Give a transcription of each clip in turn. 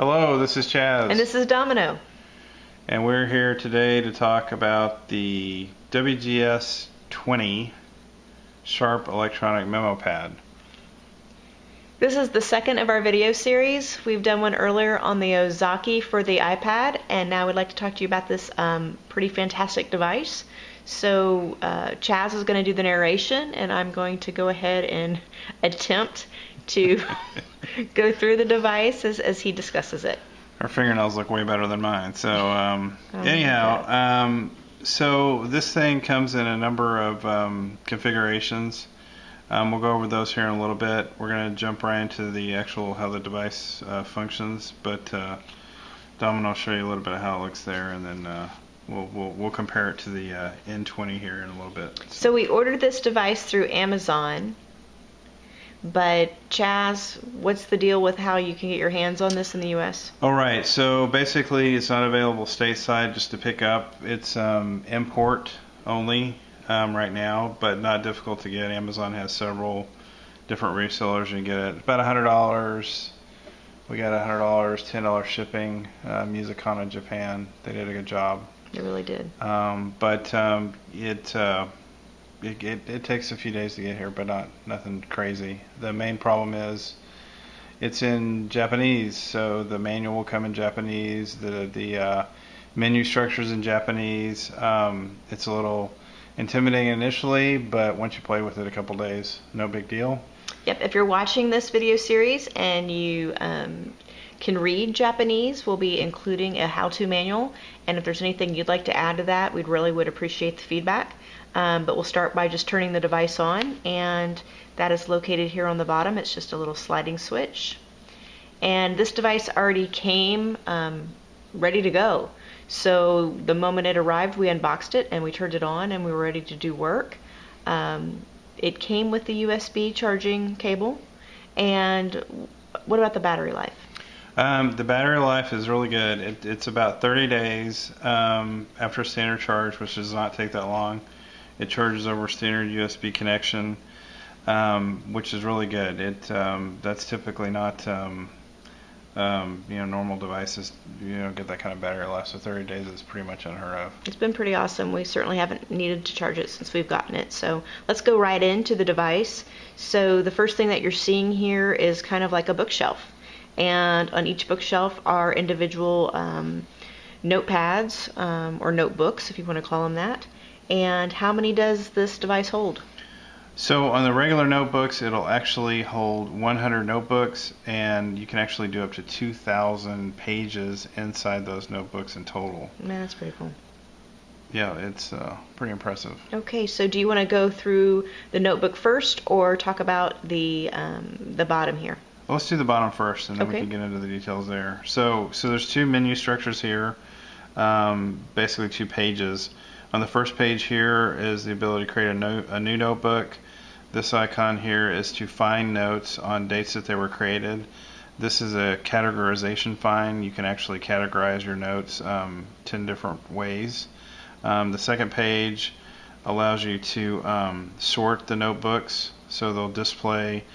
Hello, this is Chaz. And this is Domino. And we're here today to talk about the WG-S20 Sharp Electronic Memo Pad. This is the second of our video series. We've done one earlier on the Ozaki for the iPad, and now we'd like to talk to you about this pretty fantastic device. So Chaz is going to do the narration, and I'm going to go ahead and attempt to go through the device as he discusses it. Our fingernails look way better than mine. So anyhow, so this thing comes in a number of configurations. We'll go over those here in a little bit. We're going to jump right into the actual how the device functions, but Domino will show you a little bit of how it looks there, and then we'll compare it to the N20 here in a little bit. So we ordered this device through Amazon, but Chaz, what's the deal with how you can get your hands on this in the U.S.? All right, so basically it's not available stateside just to pick up. It's import only right now, but not difficult to get. Amazon has several different resellers. You can get it about $100. We got $100, $10 shipping. Musicon in Japan, they did a good job. They really did. It takes a few days to get here, but nothing crazy. The main problem is it's in Japanese, so the manual will come in Japanese. The menu structure's in Japanese. It's a little intimidating initially, but once you play with it a couple days, no big deal. Yep, if you're watching this video series and you can read Japanese, we'll be including a how-to manual, and if there's anything you'd like to add to that, we really would appreciate the feedback. But we'll start by just turning the device on, and that is located here on the bottom. It's just a little sliding switch. And this device already came ready to go. So the moment it arrived, we unboxed it and we turned it on and we were ready to do work. It came with the USB charging cable. And what about the battery life? The battery life is really good. It's about 30 days after standard charge, which does not take that long. It charges over standard USB connection, which is really good. That's typically not, normal devices. You don't get that kind of battery life, so 30 days is pretty much unheard of. It's been pretty awesome. We certainly haven't needed to charge it since we've gotten it. So let's go right into the device. So the first thing that you're seeing here is kind of like a bookshelf. And on each bookshelf are individual notepads or notebooks, if you want to call them that. And how many does this device hold? So on the regular notebooks, it'll actually hold 100 notebooks, and you can actually do up to 2,000 pages inside those notebooks in total. Man, that's pretty cool. Yeah, it's pretty impressive. Okay, so do you want to go through the notebook first, or talk about the bottom here? Well, let's do the bottom first, and then we can get into the details there. So there's two menu structures here, basically two pages. On the first page here is the ability to create a new notebook. This icon here is to find notes on dates that they were created. This is a categorization find. You can actually categorize your notes 10 different ways. The second page allows you to sort the notebooks, so they'll display.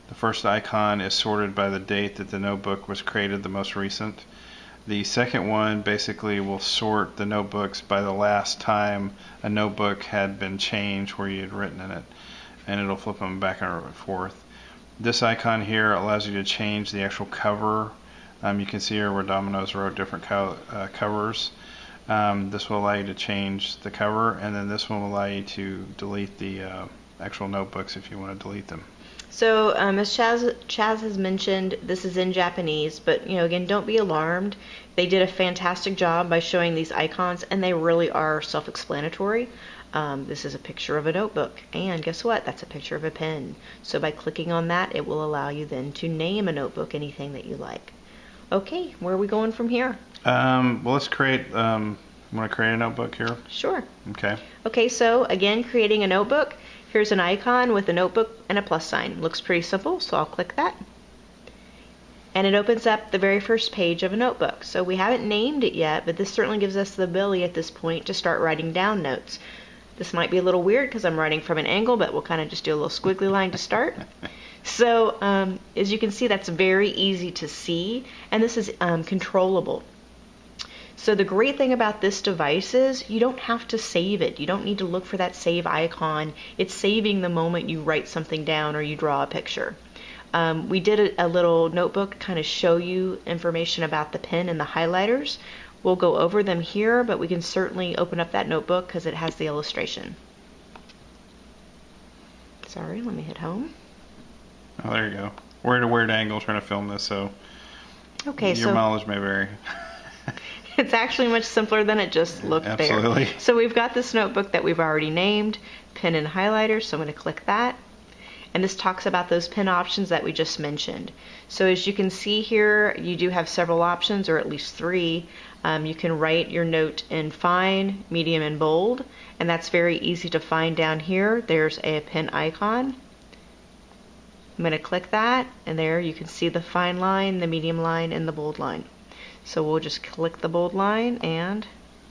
The first icon is sorted by the date that the notebook was created, the most recent. The second one basically will sort the notebooks by the last time a notebook had been changed where you had written in it, and it'll flip them back and forth. This icon here allows you to change the actual cover. You can see here where Domino's wrote different covers. This will allow you to change the cover, and then this one will allow you to delete the actual notebooks if you want to delete them. So as Chaz has mentioned, this is in Japanese, but again, don't be alarmed. They did a fantastic job by showing these icons, and they really are self-explanatory. This is a picture of a notebook, and guess what? That's a picture of a pen. So by clicking on that, it will allow you then to name a notebook anything that you like. Okay, where are we going from here? Well, let's create. Want to create a notebook here? Sure. Okay. Okay, so again, creating a notebook. Here's an icon with a notebook and a plus sign. Looks pretty simple, so I'll click that. And it opens up the very first page of a notebook. So we haven't named it yet, but this certainly gives us the ability at this point to start writing down notes. This might be a little weird because I'm writing from an angle, but we'll kind of just do a little squiggly line to start. So as you can see, that's very easy to see, and this is controllable. So the great thing about this device is you don't have to save it. You don't need to look for that save icon. It's saving the moment you write something down or you draw a picture. We did a little notebook to kind of show you information about the pen and the highlighters. We'll go over them here, but we can certainly open up that notebook because it has the illustration. Sorry, let me hit home. Oh, there you go. We're at a weird angle trying to film this, so okay, your mileage may vary. It's actually much simpler than it just looked. Absolutely. There. So we've got this notebook that we've already named, pen and highlighter, so I'm going to click that. And this talks about those pen options that we just mentioned. So as you can see here, you do have several options, or at least 3. You can write your note in fine, medium, and bold, and that's very easy to find down here. There's a pen icon. I'm going to click that, and there you can see the fine line, the medium line, and the bold line. So we'll just click the bold line, and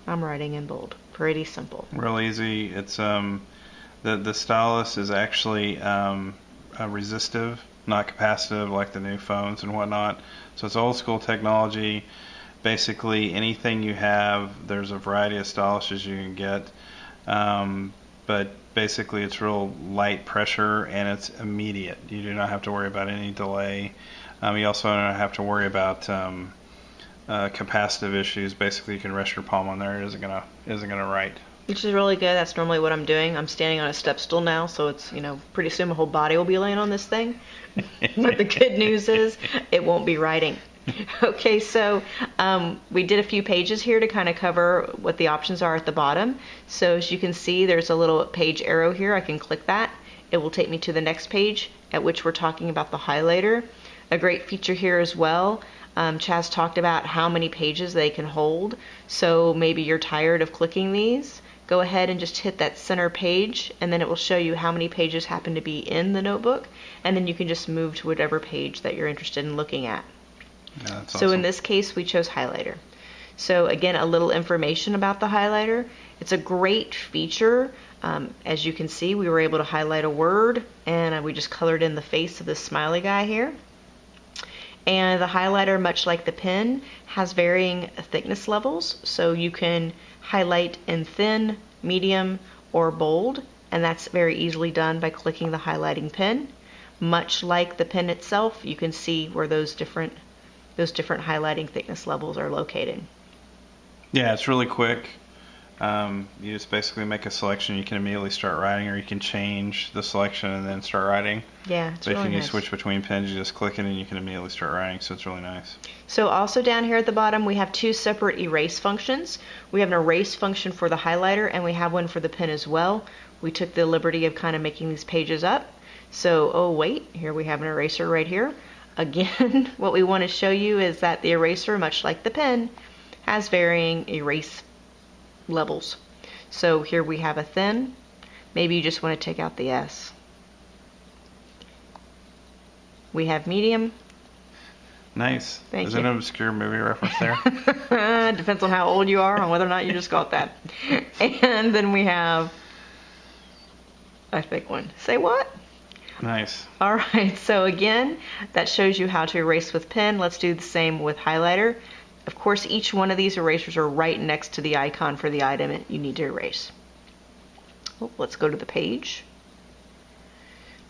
I'm writing in bold. Pretty simple. Real easy. It's the stylus is actually resistive, not capacitive like the new phones and whatnot. So it's old school technology. Basically, anything you have, there's a variety of styluses you can get, but basically it's real light pressure and it's immediate. You do not have to worry about any delay. You also don't have to worry about capacitive issues. Basically, you can rest your palm on there. It isn't gonna write. Which is really good. That's normally what I'm doing. I'm standing on a step stool now, so it's, pretty soon my whole body will be laying on this thing. But the good news is it won't be writing. Okay, so we did a few pages here to kind of cover what the options are at the bottom. So as you can see, there's a little page arrow here. I can click that. It will take me to the next page, at which we're talking about the highlighter. A great feature here as well. Chaz talked about how many pages they can hold. So maybe you're tired of clicking these. Go ahead and just hit that center page, and then it will show you how many pages happen to be in the notebook, and then you can just move to whatever page that you're interested in looking at. Yeah, that's so awesome. In this case, we chose highlighter. So again, a little information about the highlighter. It's a great feature. As you can see, we were able to highlight a word, and we just colored in the face of this smiley guy here. And the highlighter, much like the pen, has varying thickness levels, so you can highlight in thin, medium, or bold, and that's very easily done by clicking the highlighting pen. Much like the pen itself, you can see where those different highlighting thickness levels are located. Yeah, it's really quick. You just basically make a selection. You can immediately start writing, or you can change the selection and then start writing. Yeah, it's but really if you nice. Switch between pens, you just click it and you can immediately start writing, so it's really nice. So also down here at the bottom, we have 2 separate erase functions. We have an erase function for the highlighter, and we have one for the pen as well. We took the liberty of kind of making these pages up. So, oh wait, here we have an eraser right here. Again, what we want to show you is that the eraser, much like the pen, has varying erase levels. So here we have a thin. Maybe you just want to take out the S. We have medium. Nice. Thank Is you. it an obscure movie reference there? Depends on how old you are, on whether or not you just got that. And then we have a thick one. Say what? Nice. All right, so again, that shows you how to erase with pen. Let's do the same with highlighter. Of course, each one of these erasers are right next to the icon for the item that you need to erase. Oh, let's go to the page.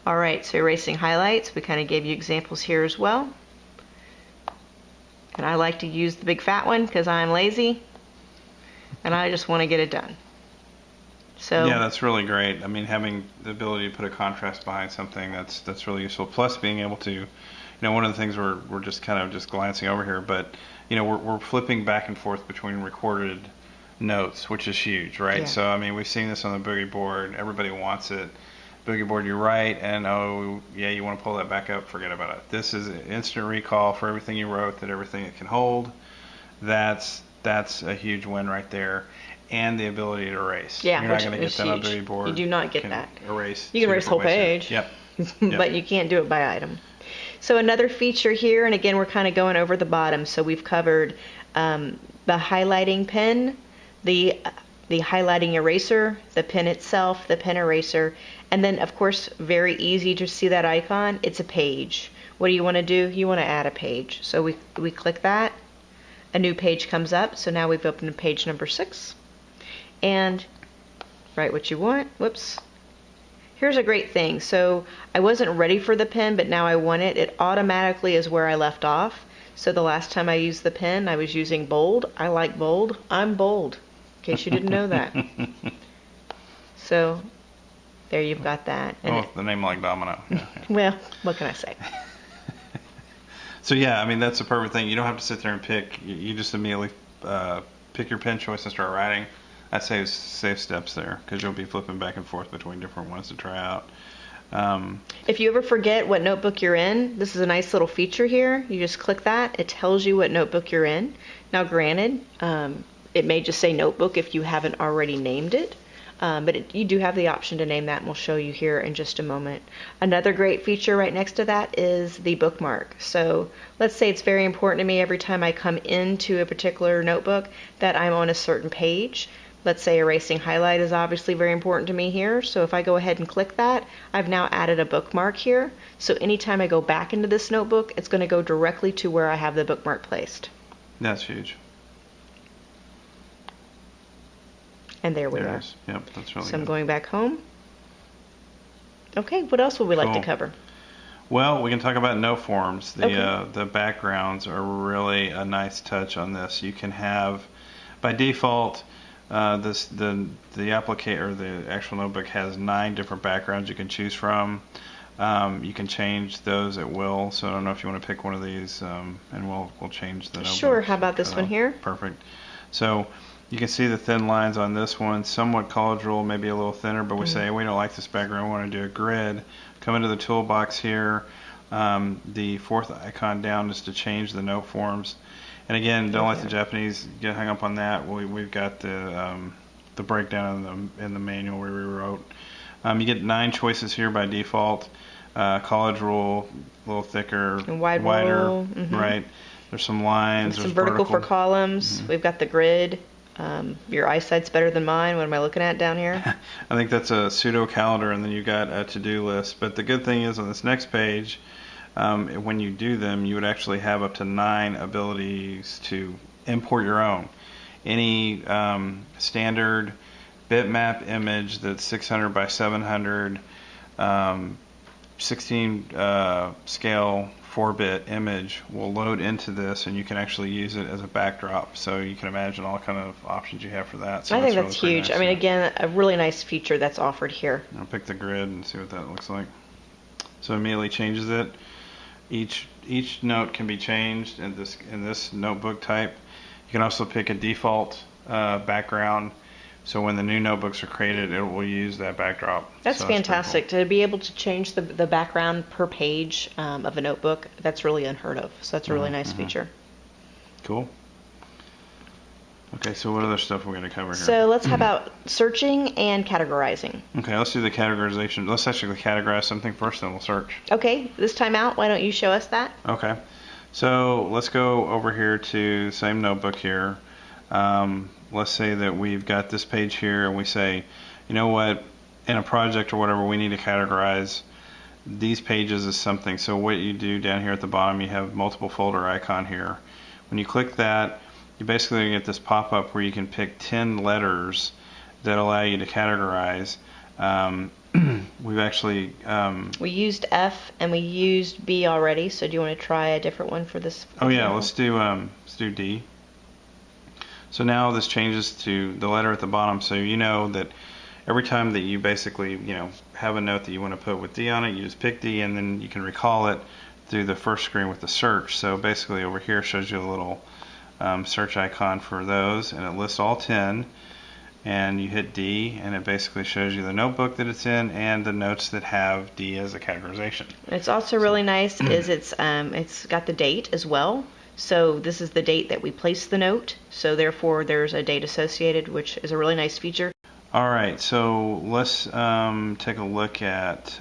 All right, so erasing highlights, we kind of gave you examples here as well. And I like to use the big fat one because I'm lazy and I just want to get it done. So yeah, that's really great. I mean, having the ability to put a contrast behind something, that's really useful. Plus, being able to, one of the things we're just kind of just glancing over here, but we're flipping back and forth between recorded notes, which is huge, right? Yeah. So I mean, we've seen this on the boogie board. Everybody wants it. Boogie board, you write, and oh yeah, you want to pull that back up. Forget about it. This is instant recall for everything you wrote, that everything it can hold. That's a huge win right there. And the ability to erase. Yeah, You're not which going to get is that on huge. boogie board. You do not get can that. Erase. You can erase the whole page. Yep. But you can't do it by item. So another feature here, and again, we're kind of going over the bottom. So we've covered the highlighting pen, the the highlighting eraser, the pen itself, the pen eraser, and then of course, very easy to see that icon, it's a page. What do you want to do? You want to add a page. So we click that, a new page comes up, so now we've opened page number 6, and write what you want. Whoops. Here's a great thing. So I wasn't ready for the pen, but now I want it. It automatically is where I left off. So the last time I used the pen, I was using bold. I like bold. I'm bold, in case you didn't know that. So there you've got that. And the name like Domino. Yeah. Well, what can I say? So yeah, I mean, that's the perfect thing. You don't have to sit there and pick. You just immediately pick your pen choice and start writing. That saves steps there, because you'll be flipping back and forth between different ones to try out. If you ever forget what notebook you're in, this is a nice little feature here. You just click that. It tells you what notebook you're in. Now granted, it may just say notebook if you haven't already named it. But you do have the option to name that, and we'll show you here in just a moment. Another great feature right next to that is the bookmark. So let's say it's very important to me every time I come into a particular notebook that I'm on a certain page. Let's say erasing highlight is obviously very important to me here. So if I go ahead and click that, I've now added a bookmark here. So anytime I go back into this notebook, it's going to go directly to where I have the bookmark placed. That's huge. And there we are. It is. Yep, that's really So good. I'm going back home. Okay, what else would we like to Cool. cover? Well, we can talk about note forms. Okay. The backgrounds are really a nice touch on this. You can have, by default, the applicator or the actual notebook has 9 different backgrounds you can choose from. You can change those at will. So I don't know if you want to pick one of these, and we'll change the notebook. Sure. How about this one here? Perfect. So you can see the thin lines on this one, somewhat college rule, maybe a little thinner, but we say we don't like this background, we want to do a grid. Come into the toolbox here. The 4th icon down is to change the note forms. And again, don't let the Japanese get hung up on that. We've got the breakdown in the manual we rewrote. You get 9 choices here by default. College rule, a little thicker, And wider, right? There's some lines. Some There's vertical for columns. We've got the grid. Your eyesight's better than mine. What am I looking at down here? I think that's a pseudo calendar, and then you got a to-do list. But the good thing is on this next page, when you do them, you would actually have up to 9 abilities to import your own. Any standard bitmap image that's 600 by 700, 16 scale 4-bit image will load into this, and you can actually use it as a backdrop. So you can imagine all kind of options you have for that. So I think that's really huge. nice. I mean, again, a really nice feature that's offered here. I'll pick the grid and see what that looks like. So immediately changes it. Each note can be changed in this notebook type. You can also pick a default background. So when the new notebooks are created, it will use that backdrop. That's so fantastic. To be able to change the background per page of a notebook, that's really unheard of. So that's a really nice feature. Cool. Okay, so what other stuff we're going to cover here? So let's have about searching and categorizing. Okay, let's do the categorization. Let's actually categorize something first, then we'll search. Okay, this time out, why don't you show us that? Okay, so let's go over here to the same notebook here. Let's say that we've got this page here, and we say, you know what, in a project or whatever, we need to categorize these pages as something. So what you do down here at the bottom, you have multiple folder icon here. When you click that, you basically get this pop-up where you can pick 10 letters that allow you to categorize. We've actually we used F and we used B already, so do you want to try a different one for this? Oh yeah, let's do D. So now this changes to the letter at the bottom, so you know that every time that you basically have a note that you want to put with D on it, you just pick D, and then you can recall it through the first screen with the search. So basically over here shows you a little search icon for those, and it lists all 10, and you hit D, and it basically shows you the notebook that it's in and the notes that have D as a categorization. It's also really nice is it's got the date as well. So this is the date that we placed the note, so therefore there's a date associated, which is a really nice feature. Alright, so let's take a look at,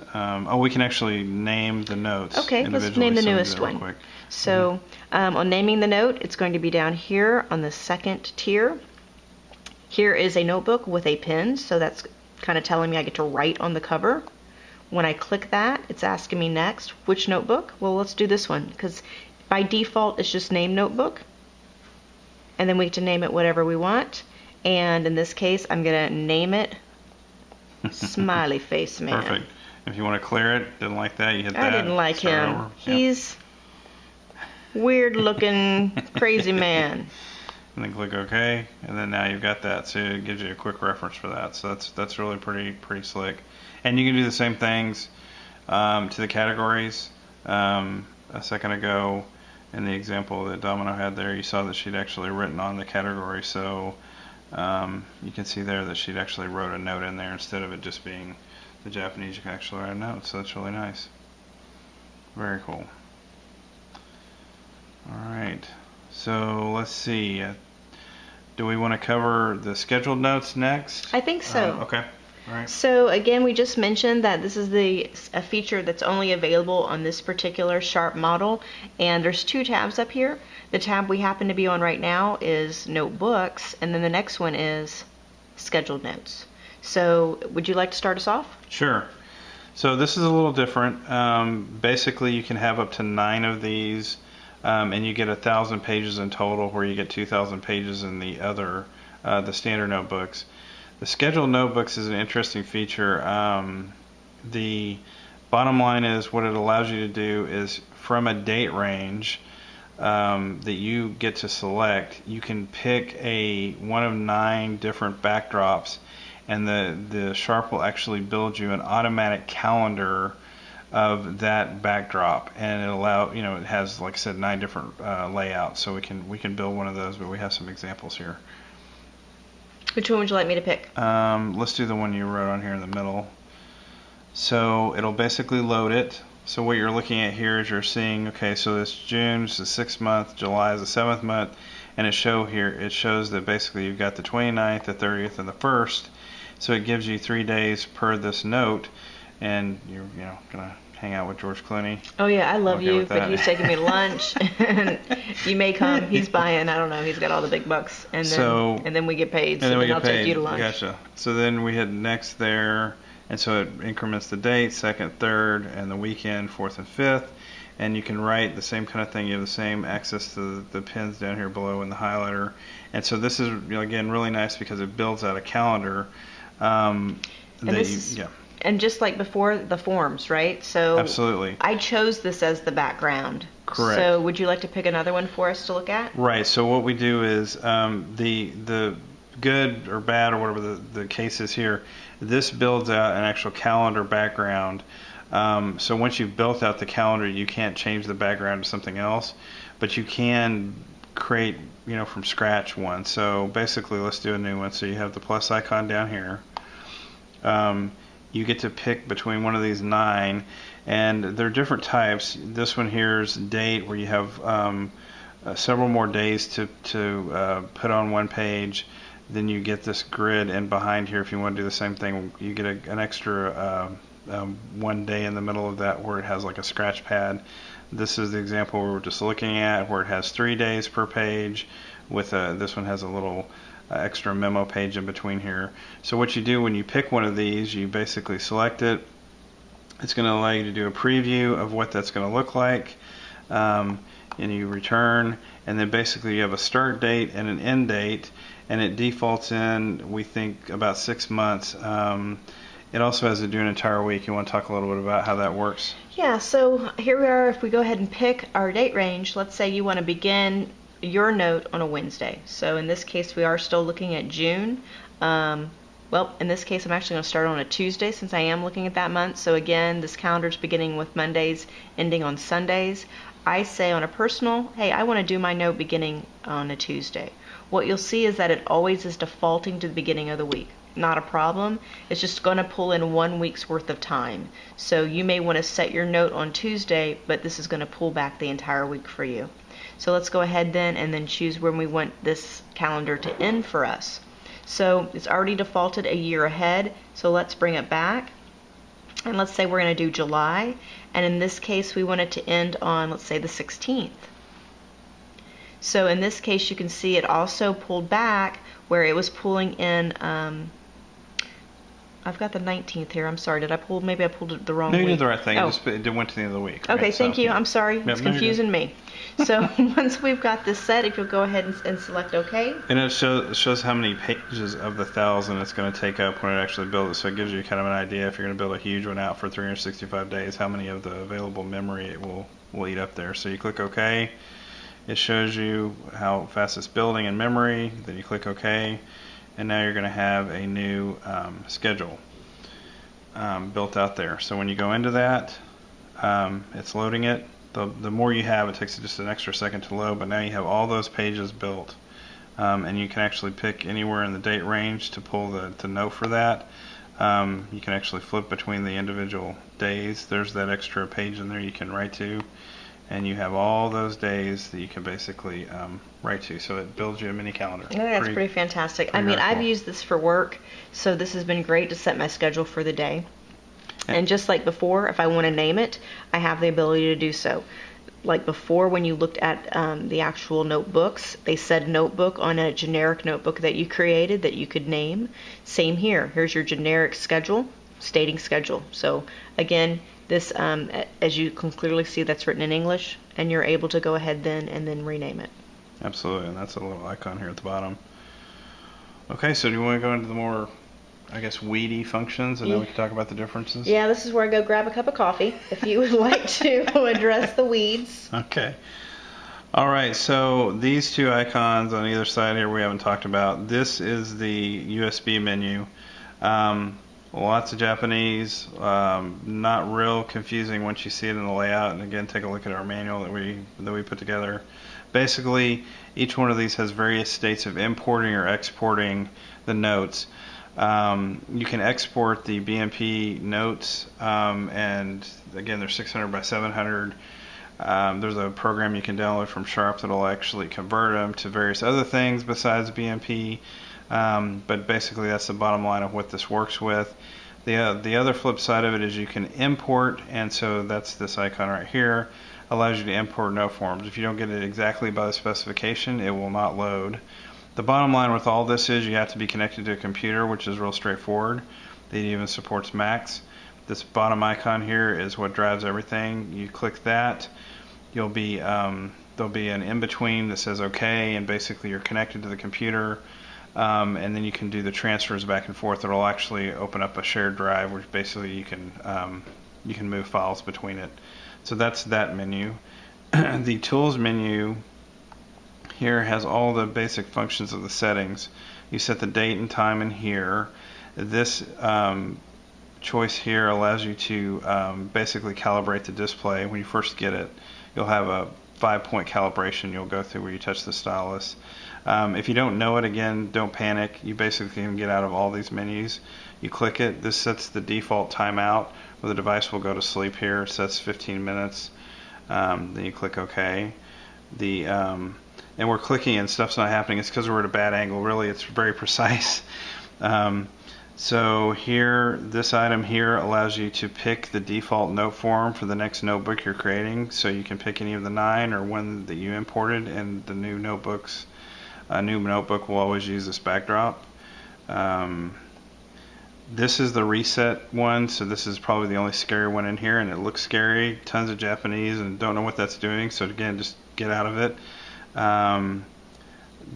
we can actually name the notes. Okay, let's name the newest one. Quick. So on naming the note, it's going to be down here on the second tier. Here is a notebook with a pen, so that's kind of telling me I get to write on the cover. When I click that, it's asking me next, which notebook? Well, let's do this one, because by default it's just name notebook. And then we get to name it whatever we want. And in this case, I'm going to name it Smiley Face Man. Perfect. If you want to clear it, didn't like that, you hit that. I didn't like him. Over. He's weird looking, crazy man. And then click OK, and then now you've got that, so it gives you a quick reference for that. So that's really pretty slick. And you can do the same things to the categories. A second ago, in the example that Domino had there, you saw that she'd actually written on the category. So you can see there that she'd actually wrote a note in there instead of it just being the Japanese. You can actually write a note, so that's really nice. Very cool. All right. So let's see. Do we want to cover the scheduled notes next? I think so. Okay. All right. So again, we just mentioned that this is a feature that's only available on this particular Sharp model, and there's two tabs up here. The tab we happen to be on right now is Notebooks, and then the next one is Scheduled Notes. So would you like to start us off? Sure. So this is a little different. Basically, you can have up to 9 of these. And you get 1,000 pages in total, where you get 2,000 pages in the other, the standard notebooks. The scheduled notebooks is an interesting feature. The bottom line is what it allows you to do is from a date range that you get to select, you can pick one of 9 different backdrops, and the Sharp will actually build you an automatic calendar of that backdrop, and it has, like I said, 9 different layouts, so we can build one of those, but we have some examples here. Which one would you like me to pick? Let's do the one you wrote on here in the middle. So it'll basically load it. So what you're looking at here is you're seeing, okay, so this June is the 6th month, July is the 7th month, and it shows that basically you've got the 29th, the 30th, and the 1st. So it gives you 3 days per this note. And you're gonna hang out with George Clooney. Oh yeah, I love you, but he's taking me to lunch. And you may come. He's buying. I don't know. He's got all the big bucks, and then we get paid. So then I'll take you to lunch. Gotcha. So then we hit next there, and so it increments the date, 2nd, 3rd, and the weekend, 4th and 5th. And you can write the same kind of thing. You have the same access to the pins down here below in the highlighter. And so this is again really nice because it builds out a calendar. And just like before, the forms, right? So absolutely. I chose this as the background. Correct. So would you like to pick another one for us to look at? Right. So what we do is the good or bad or whatever the case is here, this builds out an actual calendar background. So once you've built out the calendar, you can't change the background to something else, but you can create from scratch one. So basically, let's do a new one. So you have the plus icon down here. You get to pick between one of these 9, and there are different types. This one here is date, where you have several more days to put on one page. Then you get this grid in behind here. If you want to do the same thing, you get an extra 1 day in the middle of that where it has like a scratch pad. This is the example we were just looking at, where it has 3 days per page. With this one has a little extra memo page in between here. So what you do when you pick one of these, you basically select it. It's going to allow you to do a preview of what that's going to look like, and you return, and then basically you have a start date and an end date, and it defaults in, we think, about 6 months. It also has to do an entire week. You want to talk a little bit about how that works? Yeah, so here we are. If we go ahead and pick our date range, let's say you want to begin your note on a Wednesday. So in this case, we are still looking at June. Well, in this case, I'm actually going to start on a Tuesday since I am looking at that month. So again, this calendar is beginning with Mondays, ending on Sundays. I say on a personal, hey, I want to do my note beginning on a Tuesday. What you'll see is that it always is defaulting to the beginning of the week. Not a problem. It's just going to pull in 1 week's worth of time. So you may want to set your note on Tuesday, but this is going to pull back the entire week for you. So let's go ahead then and then choose when we want this calendar to end for us. So it's already defaulted a year ahead, so let's bring it back. And let's say we're going to do July, and in this case we want it to end on, let's say, the 16th. So in this case, you can see it also pulled back where it was pulling in. I've got the 19th here. I'm sorry. Maybe I pulled it the wrong week. No, you did the right thing. Oh. It went to the end of the week. Okay, right? thank you. Yeah. I'm sorry. It's confusing me. So once we've got this set, if you'll go ahead and select OK. And it shows how many pages of the 1,000 it's going to take up when it actually builds it. So it gives you kind of an idea if you're going to build a huge one out for 365 days, how many of the available memory it will eat up there. So you click OK. It shows you how fast it's building in memory. Then you click OK. And now you're going to have a new schedule built out there. So when you go into that, it's loading it. The more you have, it takes just an extra second to load, but now you have all those pages built. And you can actually pick anywhere in the date range to pull the note for that. You can actually flip between the individual days. There's that extra page in there you can write to. And you have all those days that you can basically write to. So it builds you a mini calendar. I think that's pretty fantastic. I mean, I've used this for work, so this has been great to set my schedule for the day. And just like before, if I want to name it, I have the ability to do so. Like before, when you looked at the actual notebooks, they said notebook on a generic notebook that you created that you could name. Same here. Here's your generic schedule, stating schedule. So again, this, as you can clearly see, that's written in English, and you're able to go ahead then rename it. Absolutely, and that's a little icon here at the bottom. Okay, so do you want to go into the more, I guess, weedy functions, and then we can talk about the differences? Yeah, this is where I go grab a cup of coffee, if you would like to address the weeds. Okay. All right, so these two icons on either side here we haven't talked about. This is the USB menu. Lots of Japanese, not real confusing once you see it in the layout. And again, take a look at our manual that we put together. Basically, each one of these has various states of importing or exporting the notes. You can export the BMP notes, and again, they're 600 by 700. There's a program you can download from Sharp that'll actually convert them to various other things besides BMP. But basically that's the bottom line of what this works with. The other flip side of it is you can import, and so that's this icon right here, allows you to import note forms. If you don't get it exactly by the specification, it will not load. The bottom line with all this is you have to be connected to a computer, which is real straightforward. It even supports Macs. This bottom icon here is what drives everything. You click that, there'll be an in-between that says OK, and basically you're connected to the computer. And then you can do the transfers back and forth. It'll actually open up a shared drive, which basically you can move files between it. So that's that menu. The tools menu here has all the basic functions of the settings. You set the date and time in here. This choice here allows you to basically calibrate the display. When you first get it, you'll have a 5-point calibration you'll go through where you touch the stylus. If you don't know it, again, don't panic. You basically can get out of all these menus. You click it. This sets the default timeout where the device will go to sleep here. It sets 15 minutes. Then you click OK. And we're clicking and stuff's not happening. It's because we're at a bad angle. Really, it's very precise. So here, this item here allows you to pick the default note form for the next notebook you're creating. So you can pick any of the 9 or one that you imported, and the new notebooks. A new notebook will always use this backdrop. This is the reset one, so this is probably the only scary one in here, and it looks scary. Tons of Japanese and don't know what that's doing, so again, just get out of it.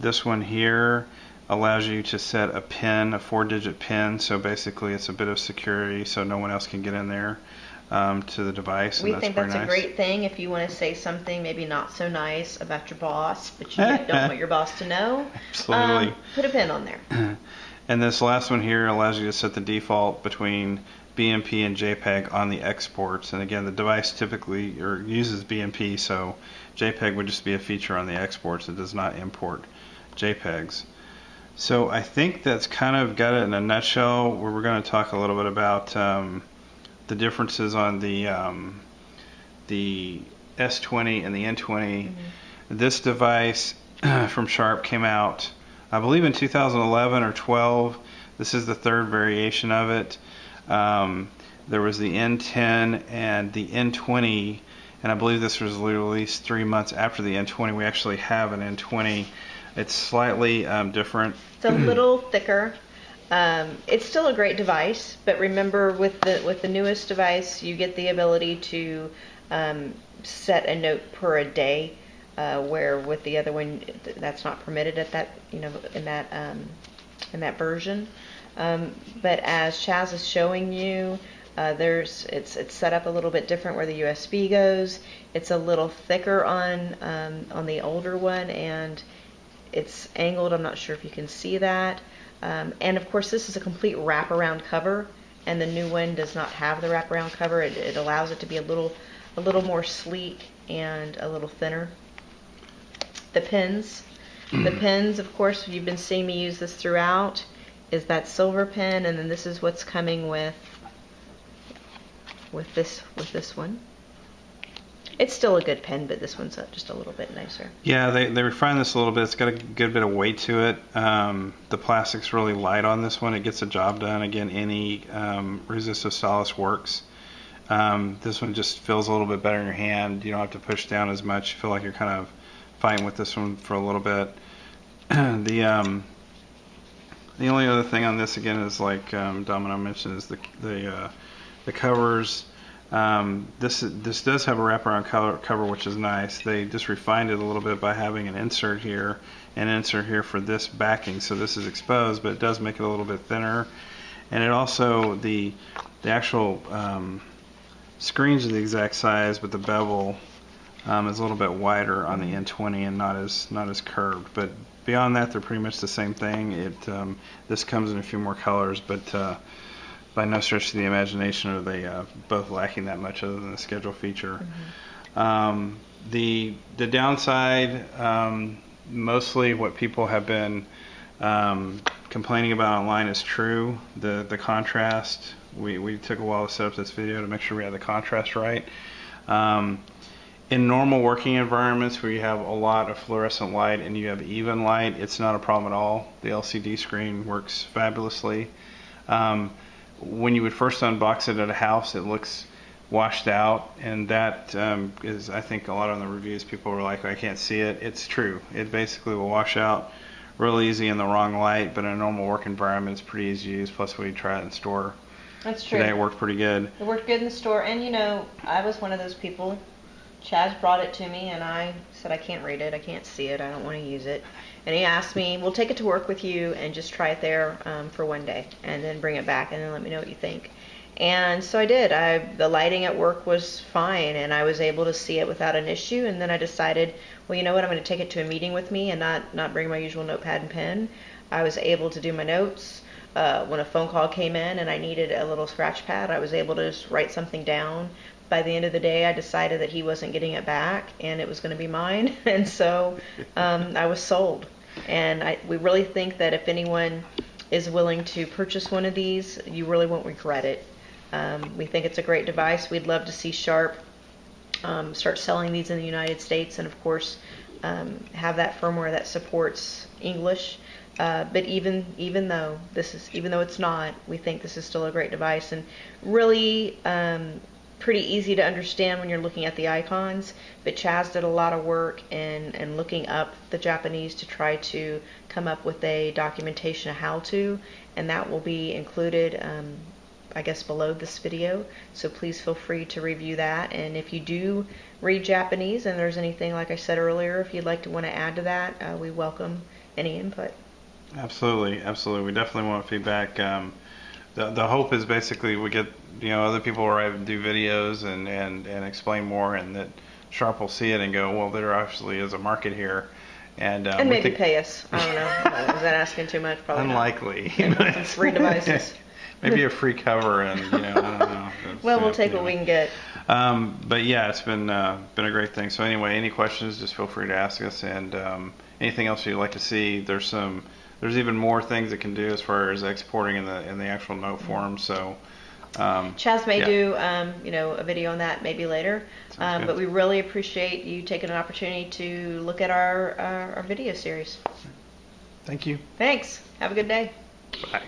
This one here allows you to set a PIN, a 4-digit PIN, so basically it's a bit of security so no one else can get in there to the device. We think that's a great thing if you want to say something maybe not so nice about your boss, but you don't want your boss to know. Absolutely. Put a PIN on there. And this last one here allows you to set the default between BMP and JPEG on the exports. And again, the device typically uses BMP, so JPEG would just be a feature on the exports. It does not import JPEGs. So I think that's kind of got it in a nutshell. Where we're going to talk a little bit about the differences on the S20 and the N20. Mm-hmm. This device from Sharp came out, I believe, in 2011 or 12. This is the third variation of it. There was the N10 and the N20, and I believe this was released 3 months after the N20. We actually have an N20. It's slightly different. It's a little thicker. It's still a great device, but remember with the newest device, you get the ability to set a note per a day, where with the other one, that's not permitted at that, in that version. But as Chaz is showing you, it's set up a little bit different where the USB goes. It's a little thicker on the older one, and it's angled. I'm not sure if you can see that. And of course, this is a complete wraparound cover, and the new one does not have the wraparound cover. It allows it to be a little more sleek and a little thinner. The pins, of course, you've been seeing me use this throughout, is that silver pin, and then this is what's coming with this one. It's still a good pen, but this one's just a little bit nicer. Yeah, they refined this a little bit. It's got a good bit of weight to it. The plastic's really light on this one. It gets the job done. Again, any resistive stylus works. This one just feels a little bit better in your hand. You don't have to push down as much. You feel like you're kind of fighting with this one for a little bit. The only other thing on this, again, is like Domino mentioned, is the covers. This does have a wraparound cover, which is nice. They just refined it a little bit by having an insert here and an insert here for this backing, so this is exposed, but it does make it a little bit thinner. And it also, the actual screens are the exact size, but the bevel is a little bit wider on the N20 and not as curved. But beyond that, they're pretty much the same thing. This comes in a few more colors, but by no stretch of the imagination are they both lacking that much other than the schedule feature. Mm-hmm. The downside, mostly what people have been complaining about online is true. The contrast, we took a while to set up this video to make sure we had the contrast right. In normal working environments where you have a lot of fluorescent light and you have even light, it's not a problem at all. The LCD screen works fabulously. When you would first unbox it at a house, it looks washed out, and that is, I think, a lot of the reviews, people were like, I can't see it. It's true. It basically will wash out real easy in the wrong light, but in a normal work environment, it's pretty easy to use. Plus, we tried it in store. That's true. Today it worked pretty good. It worked good in the store, and I was one of those people. Chaz brought it to me, and I said, I can't read it, I can't see it, I don't want to use it. And he asked me, we'll take it to work with you and just try it there for one day, and then bring it back, and then let me know what you think. And so I did. The lighting at work was fine, and I was able to see it without an issue. And then I decided, well, you know what, I'm going to take it to a meeting with me and not bring my usual notepad and pen. I was able to do my notes. When a phone call came in and I needed a little scratch pad, I was able to just write something down. By the end of the day, I decided that he wasn't getting it back, and it was going to be mine. And so I was sold. And we really think that if anyone is willing to purchase one of these, you really won't regret it. We think it's a great device. We'd love to see Sharp start selling these in the United States, and of course have that firmware that supports English. But even though it's not, we think this is still a great device, and really pretty easy to understand when you're looking at the icons. But Chaz did a lot of work in looking up the Japanese to try to come up with a documentation of how to, and that will be included I guess below this video, so please feel free to review that. And if you do read Japanese and there's anything, like I said earlier, if you'd like to want to add to that, we welcome any input. Absolutely. We definitely want feedback. The hope is basically we get other people will do videos and explain more, and that Sharp will see it and go, well, there actually is a market here, and maybe pay us. I don't know. Is that asking too much? Probably unlikely. Not. Free devices. Maybe a free cover, and I don't know. Well, we'll take what we can get. But yeah, it's been a great thing. So anyway, any questions, just feel free to ask us, and anything else you'd like to see. There's even more things it can do as far as exporting in the actual note form. So Chaz may do a video on that maybe later. But we really appreciate you taking an opportunity to look at our video series. Thank you. Thanks. Have a good day. Bye.